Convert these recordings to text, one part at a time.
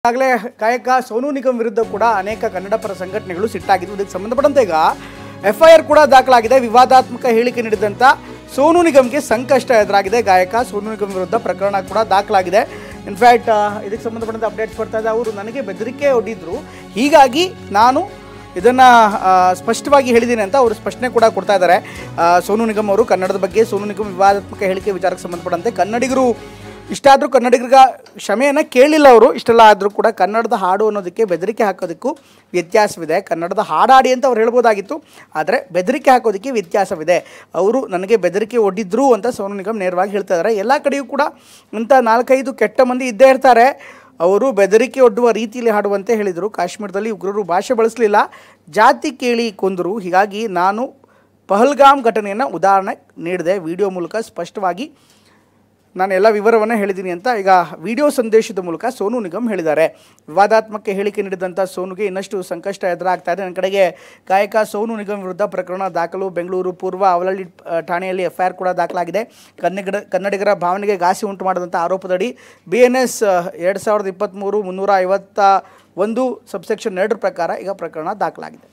ಈಗಾಗಲೇ ಗಾಯಕ ಸೋನು ನಿಗಮ್ ವಿರುದ್ಧ ಕೂಡ ಅನೇಕ ಕನ್ನಡ ಪರ ಸಂಘಟನೆಗಳು ಸಿಟ್ಟಾಗಿದ್ದು. ಇದಕ್ಕೆ ಸಂಬಂಧಪಟ್ಟಂತೆ ಈಗ ಎಫ್ಐಆರ್ ಕೂಡ ದಾಖಲಾಗಿದೆ. ವಿವಾದಾತ್ಮಕ ಹೇಳಿಕೆ ನೀಡಿದಂಥ ಸೋನು ನಿಗಮ್ಗೆ ಸಂಕಷ್ಟ ಎದುರಾಗಿದೆ. ಗಾಯಕ ಸೋನು ನಿಗಮ್ ವಿರುದ್ಧ ಪ್ರಕರಣ ಕೂಡ ದಾಖಲಾಗಿದೆ. ಇನ್ಫ್ಯಾಕ್ಟ್ ಇದಕ್ಕೆ ಸಂಬಂಧಪಟ್ಟಂತೆ ಅಪ್ಡೇಟ್ಸ್ ಬರ್ತಾ ಇದೆ. ಅವರು ನನಗೆ ಬೆದರಿಕೆ ಒಡ್ಡಿದ್ರು, ಹೀಗಾಗಿ ನಾನು ಇದನ್ನು ಸ್ಪಷ್ಟವಾಗಿ ಹೇಳಿದ್ದೀನಿ ಅಂತ ಅವರು ಸ್ಪಷ್ಟನೆ ಕೂಡ ಕೊಡ್ತಾ ಇದ್ದಾರೆ. ಸೋನು ನಿಗಮ್ ಅವರು ಕನ್ನಡದ ಬಗ್ಗೆ ಸೋನು ನಿಗಮ್ ವಿವಾದಾತ್ಮಕ ಹೇಳಿಕೆ ವಿಚಾರಕ್ಕೆ ಸಂಬಂಧಪಟ್ಟಂತೆ ಕನ್ನಡಿಗರು ಇಷ್ಟಾದರೂ ಕನ್ನಡಿಗರಿಗೆ ಕ್ಷಮೆಯನ್ನು ಕೇಳಿಲ್ಲ. ಅವರು ಇಷ್ಟೆಲ್ಲ ಆದರೂ ಕೂಡ ಕನ್ನಡದ ಹಾಡು ಅನ್ನೋದಕ್ಕೆ ಬೆದರಿಕೆ ಹಾಕೋದಕ್ಕೂ ವ್ಯತ್ಯಾಸವಿದೆ. ಕನ್ನಡದ ಹಾಡಾಡಿ ಅಂತ ಅವ್ರು ಹೇಳ್ಬೋದಾಗಿತ್ತು, ಆದರೆ ಬೆದರಿಕೆ ಹಾಕೋದಕ್ಕೆ ವ್ಯತ್ಯಾಸವಿದೆ. ಅವರು ನನಗೆ ಬೆದರಿಕೆ ಒಡ್ಡಿದ್ರು ಅಂತ ಸೋನು ನಿಗಮ್ ನೇರವಾಗಿ ಹೇಳ್ತಾ ಇದ್ದಾರೆ. ಎಲ್ಲ ಕಡೆಯೂ ಕೂಡ ಇಂಥ 4-5 ಕೆಟ್ಟ ಮಂದಿ ಇದ್ದೇ ಇರ್ತಾರೆ. ಅವರು ಬೆದರಿಕೆ ಒಡ್ಡುವ ರೀತಿಯಲ್ಲಿ ಹಾಡುವಂತೆ ಹೇಳಿದರು. ಕಾಶ್ಮೀರದಲ್ಲಿ ಉಗ್ರರು ಭಾಷೆ ಬಳಸಲಿಲ್ಲ, ಜಾತಿ ಕೇಳಿ ಕೊಂದರು. ಹೀಗಾಗಿ ನಾನು ಪಹಲ್ಗಾಮ್ ಘಟನೆಯನ್ನು ಉದಾಹರಣೆ ನೀಡಿದೆ. ವಿಡಿಯೋ ಮೂಲಕ ಸ್ಪಷ್ಟವಾಗಿ ನಾನು ಎಲ್ಲ ವಿವರವನ್ನು ಹೇಳಿದ್ದೀನಿ ಅಂತ ಈಗ ವಿಡಿಯೋ ಸಂದೇಶದ ಮೂಲಕ ಸೋನು ನಿಗಮ್ ಹೇಳಿದ್ದಾರೆ. ವಿವಾದಾತ್ಮಕ ಹೇಳಿಕೆ ನೀಡಿದಂಥ ಸೋನುಗೆ ಇನ್ನಷ್ಟು ಸಂಕಷ್ಟ ಎದುರಾಗ್ತಾ ಇದೆ. ನನ್ನ ಕಡೆಗೆ ಗಾಯಕ ಸೋನು ನಿಗಮ್ ವಿರುದ್ಧ ಪ್ರಕರಣ ದಾಖಲು. ಬೆಂಗಳೂರು ಪೂರ್ವ ಅವಲಹಳ್ಳಿ ಠಾಣೆಯಲ್ಲಿ ಎಫ್ಐಆರ್ ಕೂಡ ದಾಖಲಾಗಿದೆ. ಕನ್ನಡಿಗರ ಭಾವನೆಗೆ ಘಾಸಿ ಉಂಟು ಮಾಡಿದಂಥ ಆರೋಪದಡಿ BNS 2023-351 ಸಬ್ಸೆಕ್ಷನ್ 2 ಪ್ರಕಾರ ಈಗ ಪ್ರಕರಣ ದಾಖಲಾಗಿದೆ.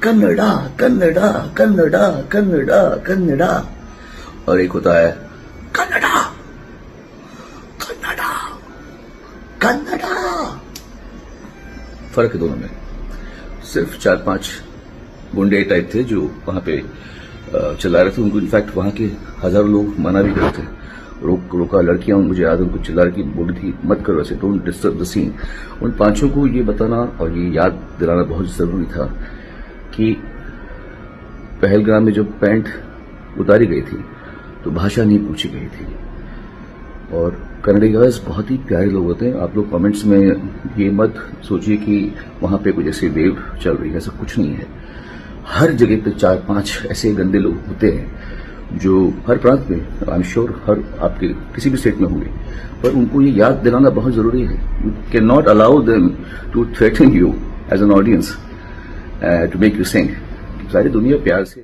कन्नड़ा कन्नड़ा कन्नड़ा कन्नड़ा कन्नड़ा और एक होता है कन्नड़ा कन्नड़ा कन्नड़ा। फर्क है दोनों में। सिर्फ 4-5 गुंडे टाइप थे जो वहां पे चिल्ला रहे थे। उनको इनफैक्ट वहां के हजारों लोग मना भी करते थे, रोका। लड़कियां मुझे याद उनको चिल्ला रही बोली थी मत करो ऐसे, डोंट डिस्टर्ब द सीन। उन 5 को ये बताना और ये याद दिलाना बहुत जरूरी था कि पहलगाम में जब पैंट उतारी गई थी तो भाषा नहीं पूछी गई थी। और कन्नडिगास बहुत ही प्यारे लोग होते हैं। आप लोग कमेंट्स में ये मत सोचिए कि वहां पे कुछ ऐसे वेव चल रही है, ऐसा कुछ नहीं है। हर जगह पे 4-5 ऐसे गंदे लोग होते हैं जो हर प्रांत में, आई एम श्योर हर आपके किसी भी स्टेट में होंगे, पर उनको ये याद दिलाना बहुत जरूरी है। You can not allow them to threaten you as an audience to make you sing. सारी दुनिया प्यार से